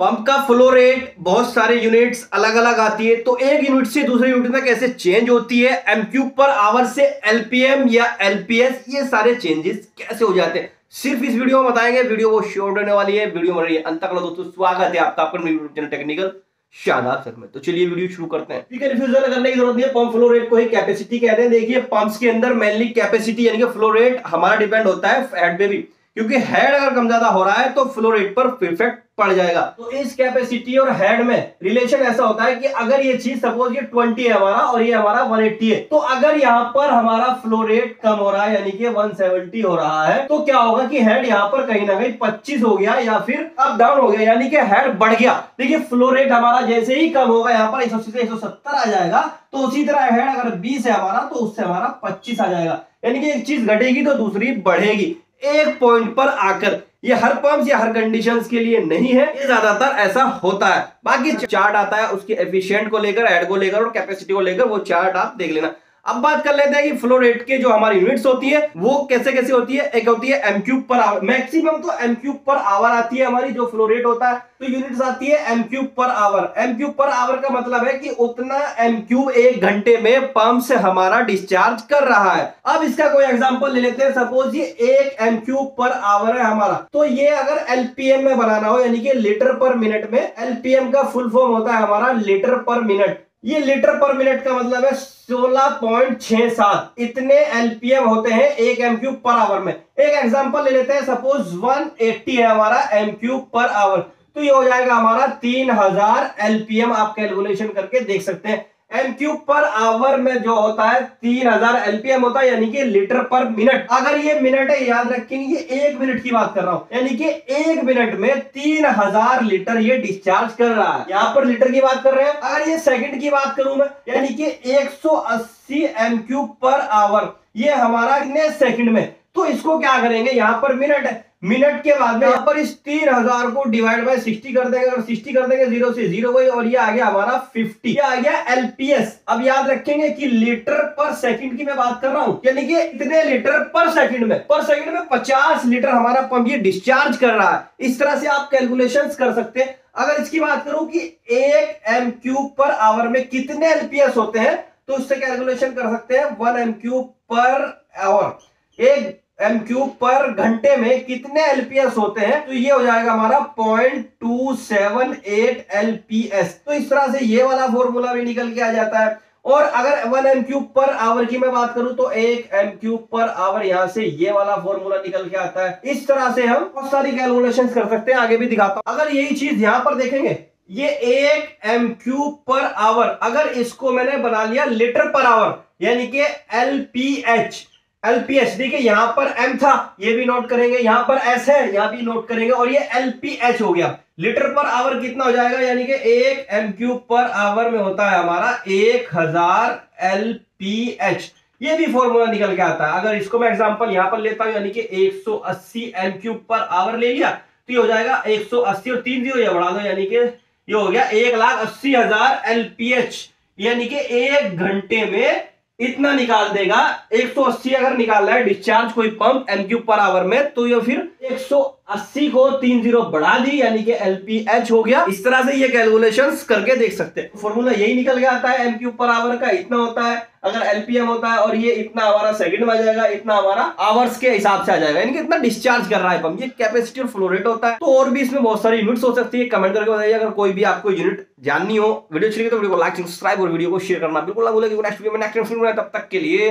Pump का flow rate बहुत सारे यूनिट्स अलग अलग आती है, तो एक यूनिट से दूसरे यूनिट में कैसे चेंज होती है, एम क्यूब पर आवर से एलपीएम या एलपीएस, ये सारे चेंजेस कैसे हो जाते हैं सिर्फ इस वीडियो में बताएंगे। वीडियो वो शॉर्ट होने वाली है, वीडियो में अंत तक दोस्तों। स्वागत है आपका अपने YouTube channel technical Shadab sir में। तो चलिए वीडियो शुरू करते हैं। ठीक है, रिफ्यूजल करने की जरूरत नहीं है। पंप फ्लो रेट को ही कैपेसिटी कहते हैं। देखिए पंप्स के अंदर मेनली कैपेसिटी यानी कि फ्लो रेट हमारा डिपेंड होता है हेड पे भी, क्योंकि हेड अगर कम ज्यादा हो रहा है तो फ्लो रेट पर इफेक्ट पड़ जाएगा। तो इस कैपेसिटी और हेड में रिलेशन ऐसा होता है कि अगर ये चीज सपोज ये 20 है हमारा और ये हमारा 180 है, तो अगर यहाँ पर हमारा फ्लो रेट कम हो रहा है यानी कि 170 हो रहा है, तो क्या होगा कि हेड यहाँ पर कहीं ना कहीं 25 हो गया या फिर अप डाउन हो गया, यानी कि हेड बढ़ गया। देखिए फ्लो रेट हमारा जैसे ही कम होगा यहाँ पर 180 से 170 आ जाएगा, तो उसी तरह हेड अगर 20 है हमारा तो उससे हमारा 25 आ जाएगा। यानी कि एक चीज घटेगी तो दूसरी बढ़ेगी एक पॉइंट पर आकर। ये हर पंप या हर कंडीशंस के लिए नहीं है, ये ज्यादातर ऐसा होता है। बाकी चार्ट आता है उसके एफिशिएंट को लेकर, हेड को लेकर और कैपेसिटी को लेकर, वो चार्ट आप देख लेना। अब बात कर लेते हैं कि फ्लो रेट के जो हमारी यूनिट्स होती है वो कैसे कैसे होती है। एक होती है m cube per hour, maximum तो एम क्यूब पर आवर आती है हमारी जो फ्लो रेट होता है, तो यूनिट्स आती है m cube per hour. M cube per hour का मतलब है कि उतना एम क्यूब एक घंटे में पंप से हमारा डिस्चार्ज कर रहा है। अब इसका कोई एग्जांपल ले लेते हैं। सपोज ये एक एम क्यूब पर आवर है हमारा, तो ये अगर एलपीएम में बनाना हो यानी कि लीटर पर मिनट में, एलपीएम का फुल फॉर्म होता है हमारा लीटर पर मिनट। ये लीटर पर मिनट का मतलब है 16.67 इतने एलपीएम होते हैं एक एम क्यूब पर आवर में। एक एग्जांपल ले लेते हैं। सपोज 180 है हमारा एम क्यूब पर आवर, तो ये हो जाएगा हमारा 3000 एलपीएम। आप कैलकुलेशन करके देख सकते हैं। एम क्यूब पर आवर में जो होता है 3000 एलपीएम होता है, यानी कि लीटर पर मिनट। अगर ये मिनट है, याद रखेंगे ये एक मिनट की बात कर रहा हूं, यानी कि एक मिनट में 3000 लीटर ये डिस्चार्ज कर रहा है। यहां पर लीटर की बात कर रहे हैं। अगर ये सेकंड की बात करूं मैं, यानी कि 180 एम क्यूब पर आवर, ये हमारा कितने सेकंड में, तो इसको क्या करेंगे, यहां पर मिनट है, मिनट के बाद में यहाँ पर इस 3000 को डिवाइड बाय 60 कर देंगे। अगर 60 कर देंगे 0 से 0 वही, और ये आ गया हमारा 50, ये आ गया एलपीएस। अब याद रखेंगे कि लीटर पर सेकंड की मैं बात कर रहा हूं, यानी कि इतने लीटर पर सेकंड में 50 लीटर हमारा पंप ये डिस्चार्ज कर रहा है। इस तरह से आप कैलकुलेशंस कर सकते हैं। अगर इसकी बात करूं कि एक एम क्यूब पर आवर में कितने एलपीएस होते हैं, तो उससे कैलकुलेशन कर सकते हैं 1 एम क्यूब पर आवर। एक एम क्यूब पर घंटे में कितने एलपीएस होते हैं, तो ये हो जाएगा हमारा 0.278 एलपीएस। तो इस तरह से ये वाला फॉर्मूला भी निकल के आ जाता है। और अगर 1 एम क्यूब पर आवर की मैं बात करूं तो एक एम क्यूब पर आवर, यहां से ये वाला फॉर्मूला निकल के आता है। इस तरह से हम बहुत सारी कैलकुलेशंस कर सकते हैं, आगे भी दिखाता हूं। अगर यही चीज यहां पर देखेंगे, ये एक एम क्यूब पर आवर, अगर इसको मैंने बना लिया लीटर पर आवर यानी कि एलपीएच, एलपीएच, देखिए यहां पर एम था, ये भी नोट करेंगे, यहां पर एस है, यहां भी नोट करेंगे, और ये एलपीएच हो गया। लीटर पर आवर कितना हो जाएगा, यानी कि एक एम क्यूब पर आवर में होता है हमारा 1000 एलपीएच। ये भी फॉर्मूला निकल के आता है। अगर इसको मैं एग्जांपल यहां पर लेता हूं, यानी कि 180 एम क्यूब पर आवर ले लिया, तो ये हो जाएगा 180 और 3 0 बढ़ा दो, यानी कि ये हो गया 1,80,000 एलपीएच, यानी कि एक घंटे में इतना निकाल देगा। 180 अगर निकाल रहा है डिस्चार्ज कोई pump m cube per hour में, तो ये फिर 180 को 3 0 बढ़ा दी, यानी कि एलपीएच हो गया। इस तरह से ये कैलकुलेशंस करके देख सकते हैं। फॉर्मूला यही निकल के आता है, एम क्यूब पर आवर का इतना होता है अगर एलपीएम होता है, और ये इतना हमारा सेकंड में आ जाएगा, इतना हमारा आवर्स के हिसाब से आ जाएगा, यानी कि इतना डिस्चार्ज कर रहा है पंप। ये कैपेसिटी और फ्लो रेट होता है। तो और भी इसमें बहुत सारी यूनिट्स हो सकती है। कमेंट करके बताइए अगर कोई भी आपको यूनिट जाननी हो। वीडियो अच्छी लगी तो वीडियो को लाइक, सब्सक्राइब और वीडियो को शेयर करना बिल्कुल ना भूलें। नेक्स्ट वीडियो में नेक्स्ट, तब तक के लिए